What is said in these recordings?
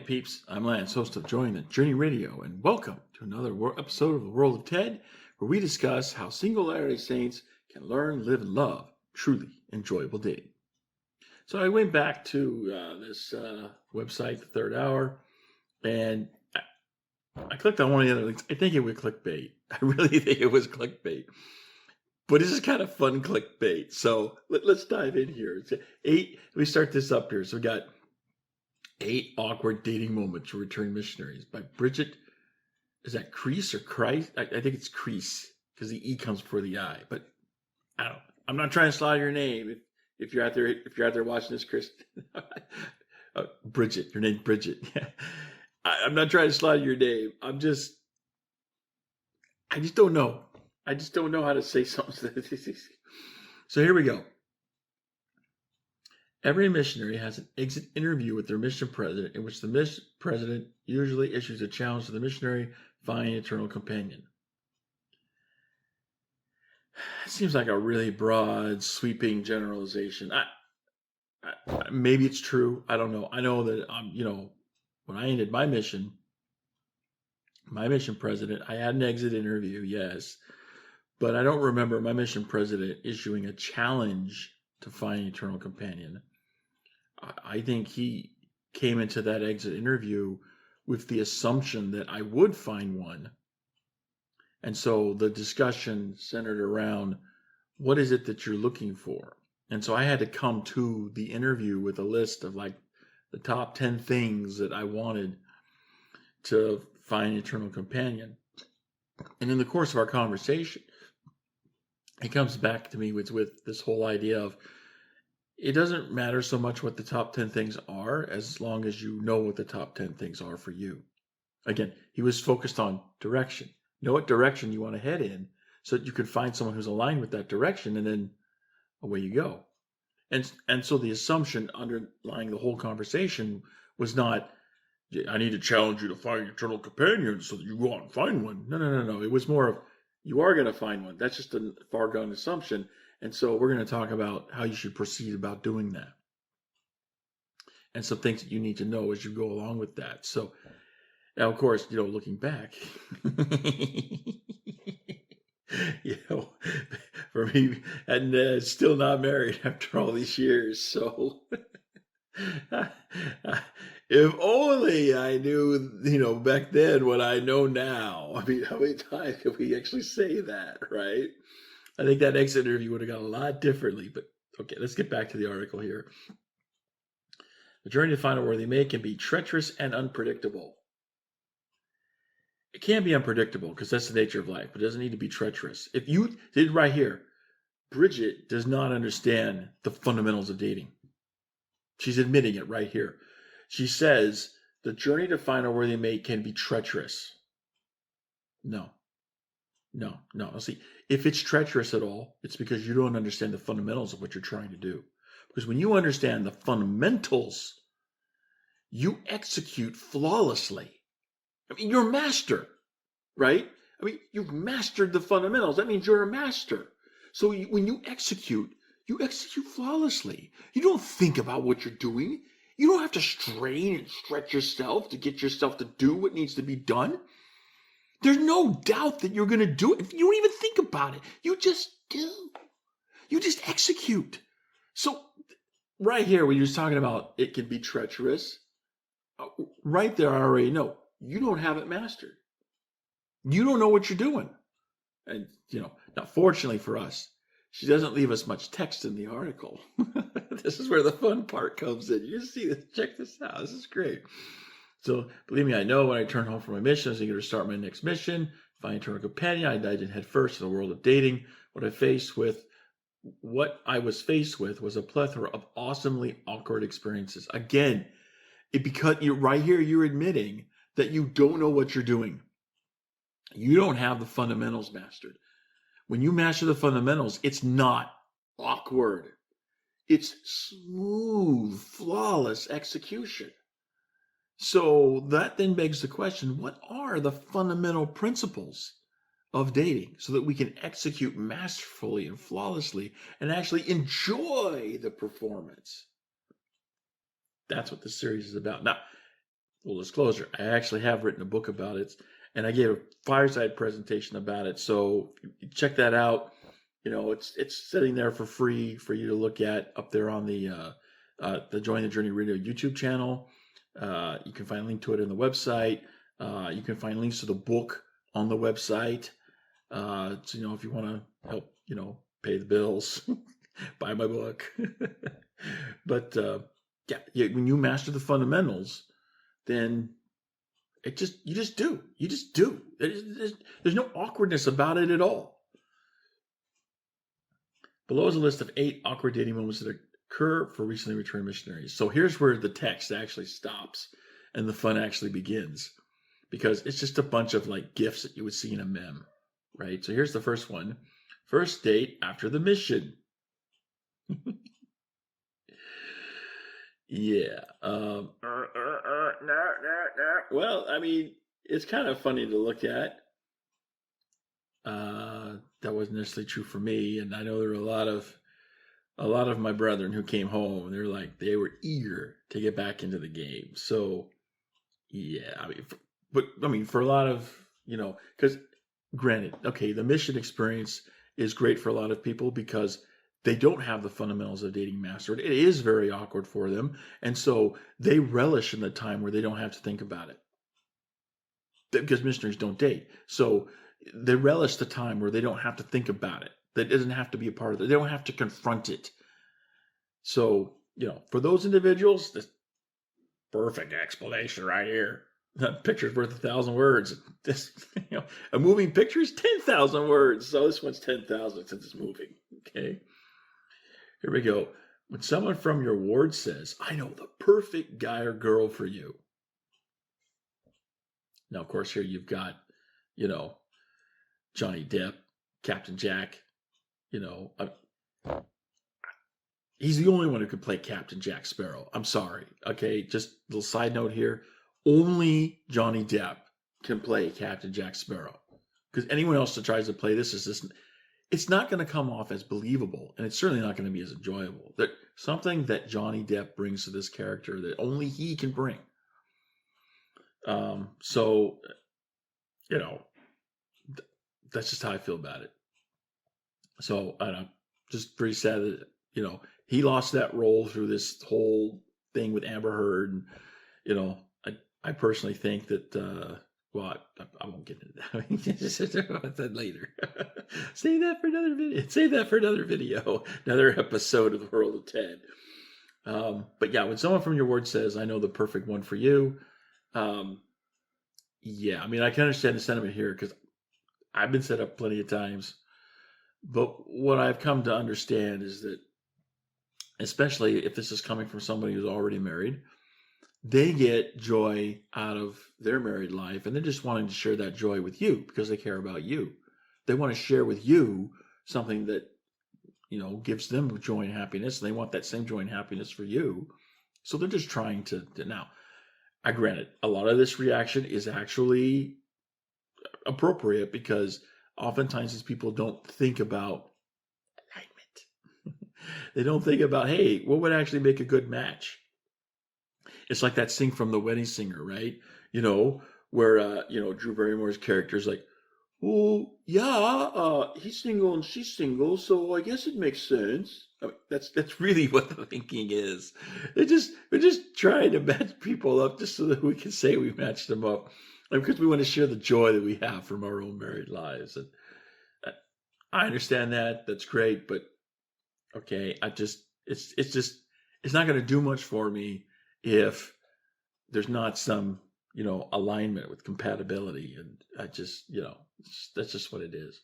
peeps. I'm Lance, host of Join the Journey Radio, and welcome to another episode of The World of Ted, where we discuss how single Latter-day Saints can learn, live, and love truly enjoyable dating. So I went back to this website, The Third Hour, and I clicked on one of the other links. I think it was clickbait. I really think it was clickbait. But this is kind of fun clickbait. So let's dive in here. We start this up here. So we got 8 awkward dating moments for returning missionaries by Bridget. Is that Crease or Christ? I think it's Crease because the E comes before the I. But I don't. I'm not trying to slaughter your name. If you're out there watching this, Chris, Bridget, your name's Bridget. Yeah. I'm not trying to slaughter your name. I just don't know. I just don't know how to say something. So here we go. Every missionary has an exit interview with their mission president, in which the mission president usually issues a challenge to the missionary, find an eternal companion. It seems like a really broad, sweeping generalization. Maybe it's true. I don't know. I know that when I ended my mission president, I had an exit interview, yes, but I don't remember my mission president issuing a challenge to find an eternal companion. I think he came into that exit interview with the assumption that I would find one. And so the discussion centered around, what is it that you're looking for? And so I had to come to the interview with a list of like the top 10 things that I wanted to find an eternal companion. And in the course of our conversation, it comes back to me with this whole idea of, it doesn't matter so much what the top 10 things are, as long as you know what the top 10 things are for you. Again, he was focused on direction. Know what direction you want to head in so that you can find someone who's aligned with that direction, and then away you go. And so the assumption underlying the whole conversation was not, I need to challenge you to find your eternal companion so that you go out and find one. No. It was more of, you are going to find one. That's just a far gone assumption. And so we're going to talk about how you should proceed about doing that, and some things that you need to know as you go along with that. So now, of course, looking back, for me, and still not married after all these years. So if only I knew, back then what I know now. I mean, how many times can we actually say that, right? I think that exit interview would have gone a lot differently, but okay, let's get back to the article here. The journey to find out where they may can be treacherous and unpredictable. It can be unpredictable because that's the nature of life, but it doesn't need to be treacherous. If you did right here, Bridget does not understand the fundamentals of dating. She's admitting it right here. She says the journey to find out where they may can be treacherous. No. See, if it's treacherous at all, it's because you don't understand the fundamentals of what you're trying to do. Because when you understand the fundamentals, you execute flawlessly. I mean, you're a master, right? I mean, you've mastered the fundamentals. That means you're a master. So when you execute flawlessly. You don't think about what you're doing. You don't have to strain and stretch yourself to get yourself to do what needs to be done. There's no doubt that you're going to do it. You don't even think about it. You just do. You just execute. So right here, when you're talking about it can be treacherous, right there, I already know. You don't have it mastered. You don't know what you're doing. And, now fortunately for us, she doesn't leave us much text in the article. This is where the fun part comes in. You see this, check this out. This is great. So believe me, I know when I turn home from my mission, I was eager to start my next mission, find an eternal companion. I dived in head first in the world of dating. What I was faced with was a plethora of awesomely awkward experiences. Again, because you're admitting that you don't know what you're doing. You don't have the fundamentals mastered. When you master the fundamentals, it's not awkward. It's smooth, flawless execution. So that then begs the question, what are the fundamental principles of dating so that we can execute masterfully and flawlessly and actually enjoy the performance? That's what this series is about. Now, full disclosure, I actually have written a book about it, and I gave a fireside presentation about it. So check that out. It's sitting there for free for you to look at up there on the Join the Journey Radio YouTube channel. You can find a link to it in the website. You can find links to the book on the website. So, if you want to help, pay the bills, buy my book. But when you master the fundamentals, then you just do. There's no awkwardness about it at all. Below is a list of 8 awkward dating moments that occur for recently returned missionaries. So here's where the text actually stops and the fun actually begins, because it's just a bunch of like gifs that you would see in a meme, right? So here's the first one. First date after the mission. Yeah. Well, I mean, it's kind of funny to look at. That wasn't necessarily true for me, and I know there were a lot of my brethren who came home, and they were eager to get back into the game. So, yeah, for a lot of, because granted, okay, the mission experience is great for a lot of people because they don't have the fundamentals of dating mastered. It is very awkward for them, and so they relish in the time where they don't have to think about it, because missionaries don't date. So they relish the time where they don't have to think about it. That doesn't have to be a part of it. They don't have to confront it. So, for those individuals, this perfect explanation right here. That picture's worth 1,000 words. This, a moving picture is 10,000 words. So this one's 10,000 since it's moving. Okay. Here we go. When someone from your ward says, "I know the perfect guy or girl for you." Now, of course, here you've got, Johnny Depp, Captain Jack, he's the only one who could play Captain Jack Sparrow. I'm sorry. Okay. Just a little side note here. Only Johnny Depp can play Captain Jack Sparrow, because anyone else that tries to play this it's not going to come off as believable, and it's certainly not going to be as enjoyable. There's something that Johnny Depp brings to this character that only he can bring. So, that's just how I feel about it. So, I don't know, just pretty sad that, he lost that role through this whole thing with Amber Heard. And, I personally think that, I won't get into that. That later. Save that for another video. Another episode of the World of Ted. But yeah, when someone from your ward says, "I know the perfect one for you," yeah, I mean, I can understand the sentiment here because I've been set up plenty of times. But what I've come to understand is that, especially if this is coming from somebody who's already married, they get joy out of their married life, and they're just wanting to share that joy with you because they care about you. They want to share with you something that, gives them joy and happiness, and they want that same joy and happiness for you. So they're just trying to now, I granted, a lot of this reaction is actually appropriate because oftentimes these people don't think about alignment. They don't think about, hey, what would actually make a good match? It's like that scene from The Wedding Singer, right? Where, Drew Barrymore's character is like, "Oh, yeah, he's single and she's single, so I guess it makes sense." I mean, that's really what the thinking is. We're just trying to match people up just so that we can say we matched them up, and because we want to share the joy that we have from our own married lives. And I understand that. That's great, but okay, it's not going to do much for me if there's not some, alignment with compatibility. And I just, that's just what it is.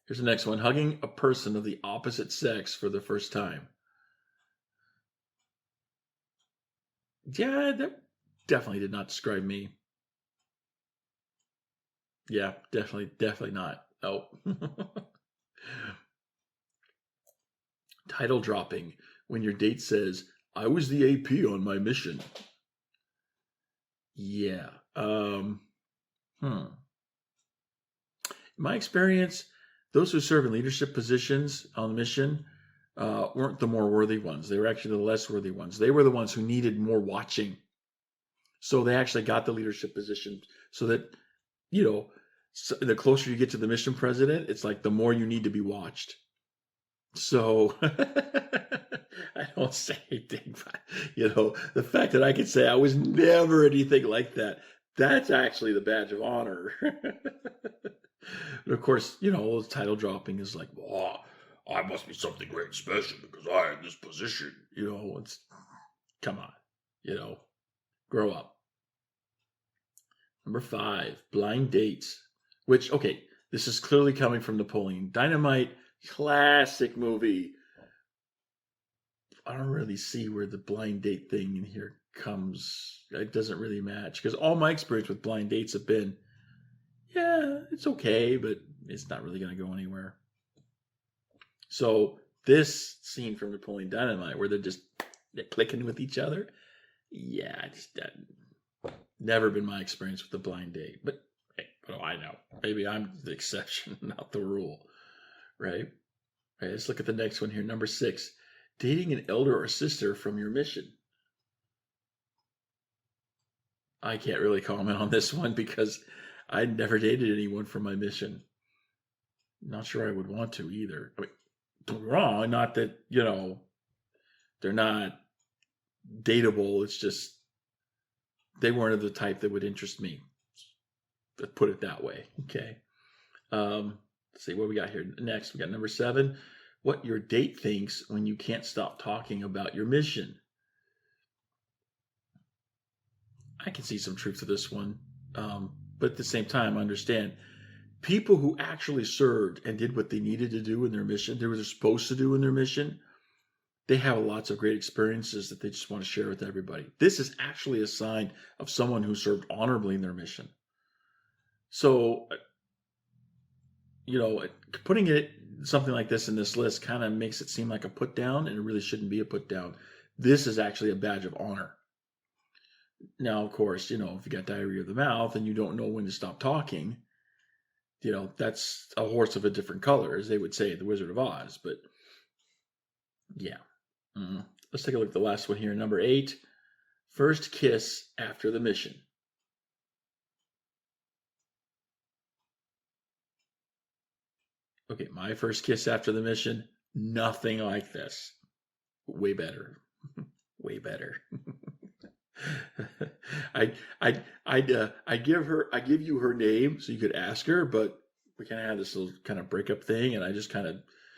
Here's the next one. Hugging a person of the opposite sex for the first time. Yeah, that definitely did not describe me. Yeah, definitely not. Oh. Title dropping when your date says, "I was the AP on my mission." Yeah. In my experience, those who serve in leadership positions on the mission weren't the more worthy ones. They were actually the less worthy ones. They were the ones who needed more watching. So they actually got the leadership position so that, you know, so the closer you get to the mission president, it's like the more you need to be watched. So I don't say anything, but, the fact that I can say I was never anything like that, that's actually the badge of honor. And of course, the title dropping is like, oh, I must be something great and special because I had this position. It's, come on, grow up. Number 5, blind dates, which, okay, this is clearly coming from Napoleon Dynamite, classic movie. I don't really see where the blind date thing in here comes. It doesn't really match because all my experience with blind dates have been, yeah, it's okay, but it's not really going to go anywhere. So this scene from Napoleon Dynamite where they're clicking with each other, yeah, that never been my experience with the blind date. But hey, what do I know? Maybe I'm the exception, not the rule, right? All right, let's look at the next one here. Number 6, dating an elder or sister from your mission. I can't really comment on this one because I never dated anyone from my mission. Not sure I would want to either. I mean, don't be wrong, not that, they're not dateable. It's just they weren't of the type that would interest me. Let's put it that way. Okay. Let's see what we got here. Next, we got number 7. What your date thinks when you can't stop talking about your mission. I can see some truth to this one. But at the same time, understand people who actually served and did what they needed to do in their mission, they were supposed to do in their mission, they have lots of great experiences that they just want to share with everybody. This is actually a sign of someone who served honorably in their mission. So, putting it something like this in this list kind of makes it seem like a put down, and it really shouldn't be a put down. This is actually a badge of honor. Now, of course, if you got diarrhea of the mouth and you don't know when to stop talking, that's a horse of a different color, as they would say in The Wizard of Oz. But yeah. Let's take a look at the last one here. Number 8, first kiss after the mission. Okay, my first kiss after the mission, nothing like this. Way better. Way better. I give you her name so you could ask her, but we kind of had this little kind of breakup thing, and I just kind of,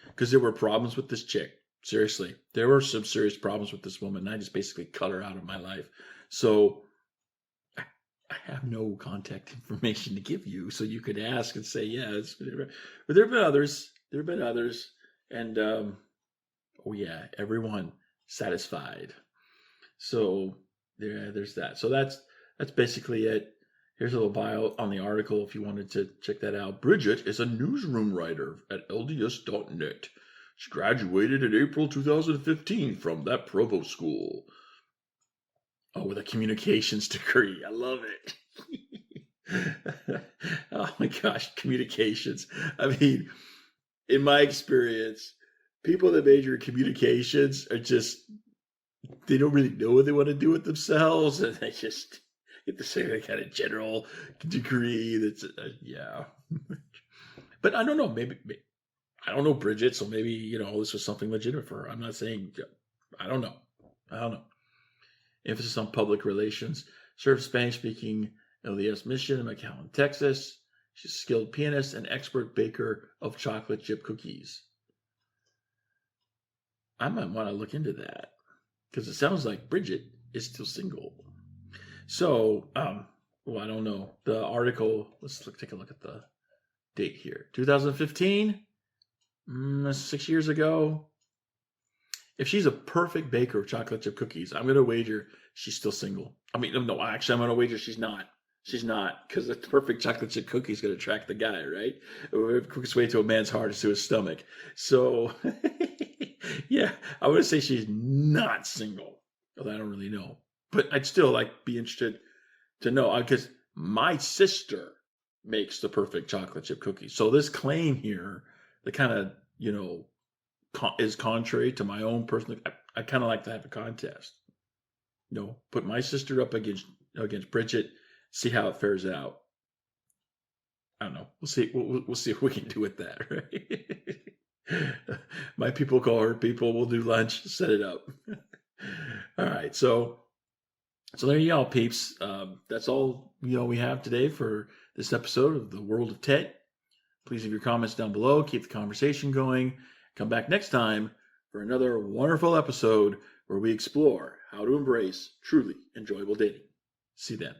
because there were problems with this chick. Seriously, there were some serious problems with this woman, and I just basically cut her out of my life. So I have no contact information to give you, so you could ask and say, yeah, but there have been others. There have been others, and oh yeah, everyone satisfied. So there's that. So that's basically it. Here's a little bio on the article if you wanted to check that out. Bridget is a newsroom writer at LDS.net. She graduated in April 2015 from that Provo school. Oh, with a communications degree. I love it. Oh my gosh, communications. I mean, in my experience, people that major in communications are just, they don't really know what they want to do with themselves, and they just get the same kind of general degree. That's yeah. But I don't know. Maybe I don't know Bridget, so maybe this was something legitimate for her. I'm not saying. I don't know. Emphasis on public relations. Served Spanish-speaking LDS mission in McAllen, Texas. She's a skilled pianist and expert baker of chocolate chip cookies. I might want to look into that because it sounds like Bridget is still single. So, well, I don't know. The article, take a look at the date here. 2015, 6 years ago. If she's a perfect baker of chocolate chip cookies, I'm going to wager she's still single. I mean, no, actually, I'm going to wager she's not. She's not, because the perfect chocolate chip cookie is going to attract the guy, right? The quickest way to a man's heart is to his stomach. So, yeah, I would say she's not single. Although I don't really know. But I'd still be interested to know, because my sister makes the perfect chocolate chip cookie. So this claim here, the kind of, is contrary to my own personal. I kind of like to have a contest. Put my sister up against against Bridget, see how it fares out. I don't know. We'll see. We'll see what we can do with that. Right? My people call her people. We'll do lunch. Set it up. All right. So there you go, peeps. That's all we have today for this episode of the World of Tet. Please leave your comments down below. Keep the conversation going. Come back next time for another wonderful episode where we explore how to embrace truly enjoyable dating. See you then.